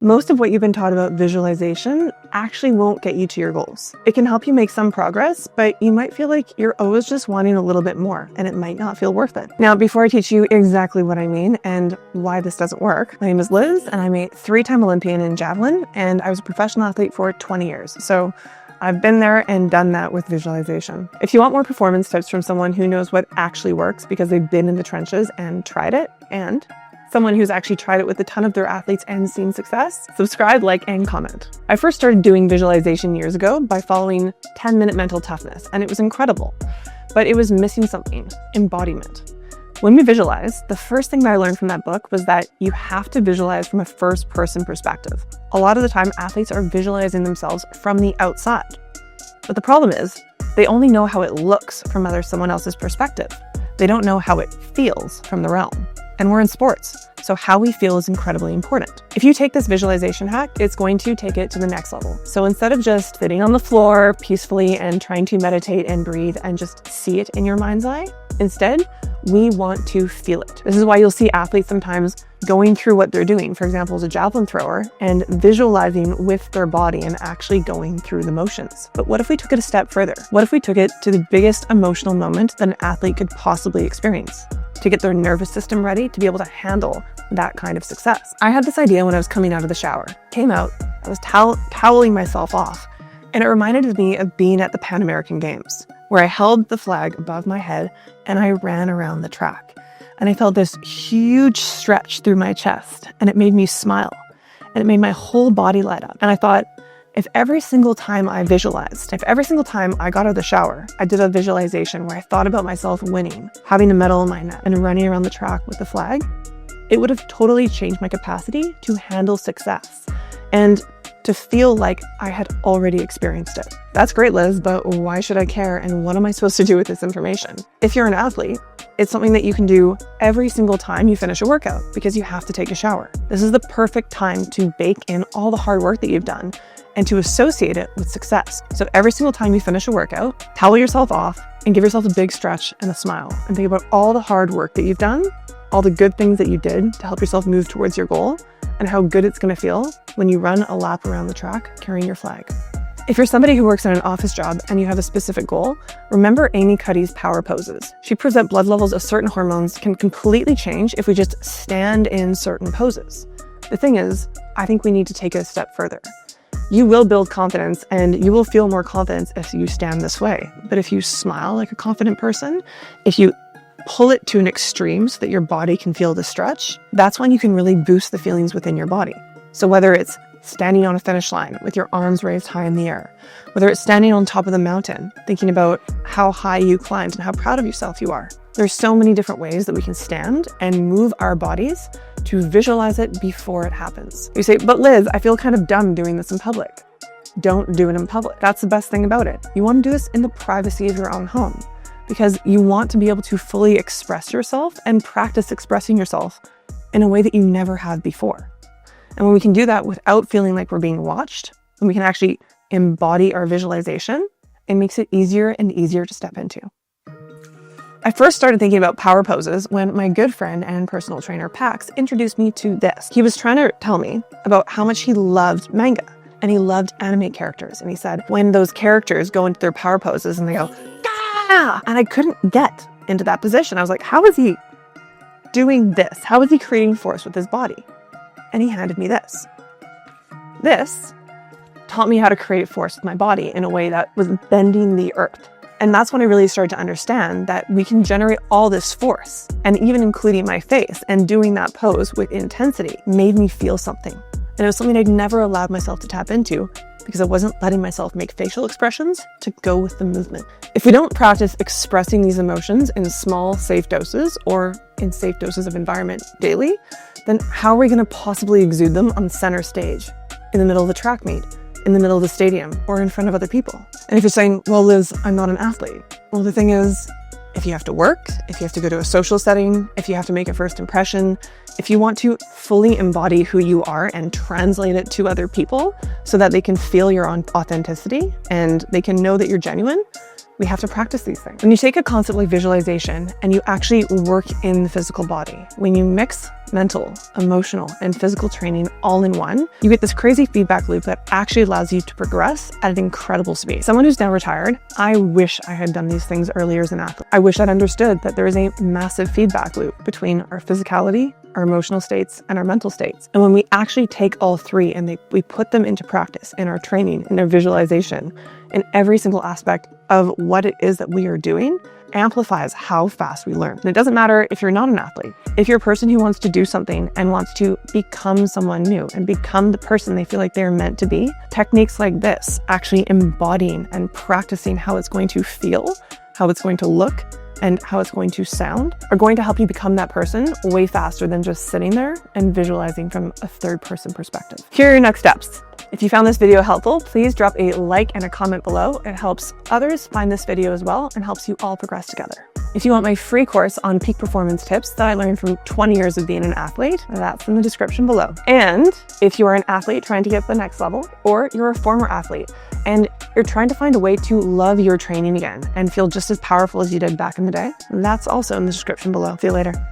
Most of what you've been taught about visualization actually won't get you to your goals. It can help you make some progress, but you might feel like you're always just wanting a little bit more, and it might not feel worth it. Now, before I teach you exactly what I mean and why this doesn't work, my name is Liz, and I'm a 3-time Olympian in javelin, and I was a professional athlete for 20 years. So I've been there and done that with visualization. If you want more performance tips from someone who knows what actually works because they've been in the trenches and tried it, and someone who's actually tried it with a ton of their athletes and seen success, subscribe, like, and comment. I first started doing visualization years ago by following 10-minute mental toughness, and it was incredible, but it was missing something: embodiment. When we visualize, the first thing that I learned from that book was that you have to visualize from a first-person perspective. A lot of the time, athletes are visualizing themselves from the outside. But the problem is, they only know how it looks from someone else's perspective. They don't know how it feels from the realm. And we're in sports, so how we feel is incredibly important. If you take this visualization hack, it's going to take it to the next level. So instead of just sitting on the floor peacefully and trying to meditate and breathe and just see it in your mind's eye, instead, we want to feel it. This is why you'll see athletes sometimes going through what they're doing, for example, as a javelin thrower, and visualizing with their body and actually going through the motions. But what if we took it a step further? What if we took it to the biggest emotional moment that an athlete could possibly experience, to get their nervous system ready to be able to handle that kind of success? I had this idea when I was coming out of the shower. Came out, I was toweling myself off, and it reminded me of being at the Pan American Games, where I held the flag above my head and I ran around the track. And I felt this huge stretch through my chest, and it made me smile, and it made my whole body light up. And I thought, if every single time I visualized, if every single time I got out of the shower, I did a visualization where I thought about myself winning, having a medal in my neck, and running around the track with the flag, it would have totally changed my capacity to handle success and to feel like I had already experienced it. That's great, Liz, but why should I care? And what am I supposed to do with this information? If you're an athlete, it's something that you can do every single time you finish a workout because you have to take a shower. This is the perfect time to bake in all the hard work that you've done and to associate it with success. So every single time you finish a workout, towel yourself off and give yourself a big stretch and a smile and think about all the hard work that you've done, all the good things that you did to help yourself move towards your goal, and how good it's going to feel when you run a lap around the track carrying your flag. If you're somebody who works in an office job and you have a specific goal, remember Amy Cuddy's power poses. She proves that blood levels of certain hormones can completely change if we just stand in certain poses. The thing is, I think we need to take it a step further. You will build confidence and you will feel more confidence if you stand this way. But if you smile like a confident person, if you pull it to an extreme so that your body can feel the stretch, that's when you can really boost the feelings within your body. So whether it's standing on a finish line with your arms raised high in the air, whether it's standing on top of the mountain, thinking about how high you climbed and how proud of yourself you are. There's so many different ways that we can stand and move our bodies to visualize it before it happens. You say, but Liz, I feel kind of dumb doing this in public. Don't do it in public. That's the best thing about it. You want to do this in the privacy of your own home because you want to be able to fully express yourself and practice expressing yourself in a way that you never have before. And when we can do that without feeling like we're being watched, when we can actually embody our visualization, it makes it easier and easier to step into. I first started thinking about power poses when my good friend and personal trainer Pax introduced me to this. He was trying to tell me about how much he loved manga and he loved anime characters. And he said when those characters go into their power poses and they go, "Gah!" and I couldn't get into that position. I was like, how is he doing this? How is he creating force with his body? And he handed me this. This taught me how to create force with my body in a way that was bending the earth. And that's when I really started to understand that we can generate all this force, and even including my face, and doing that pose with intensity made me feel something. And it was something I'd never allowed myself to tap into because I wasn't letting myself make facial expressions to go with the movement. If we don't practice expressing these emotions in small, safe doses or in safe doses of environment daily, then how are we going to possibly exude them on center stage, in the middle of the track meet, in the middle of the stadium, or in front of other people? And if you're saying, well, Liz, I'm not an athlete. Well, the thing is, if you have to work, if you have to go to a social setting, if you have to make a first impression, if you want to fully embody who you are and translate it to other people so that they can feel your own authenticity and they can know that you're genuine, We have to practice these things. When you take a concept like visualization and you actually work in the physical body, when you mix mental, emotional, and physical training all in one, you get this crazy feedback loop that actually allows you to progress at an incredible speed. Someone who's now retired, I wish I had done these things earlier as an athlete. I wish I'd understood that there is a massive feedback loop between our physicality, our emotional states, and our mental states. And when we actually take all three and we put them into practice in our training, in our visualization, in every single aspect of what it is that we are doing, amplifies how fast we learn. And it doesn't matter if you're not an athlete. If you're a person who wants to do something and wants to become someone new and become the person they feel like they're meant to be, techniques like this, actually embodying and practicing how it's going to feel, how it's going to look, and how it's going to sound, are going to help you become that person way faster than just sitting there and visualizing from a third-person perspective. Here are your next steps. If you found this video helpful, please drop a like and a comment below. It helps others find this video as well and helps you all progress together. If you want my free course on peak performance tips that I learned from 20 years of being an athlete, that's in the description below. And if you are an athlete trying to get to the next level, or you're a former athlete and you're trying to find a way to love your training again and feel just as powerful as you did back in the day, that's also in the description below. See you later.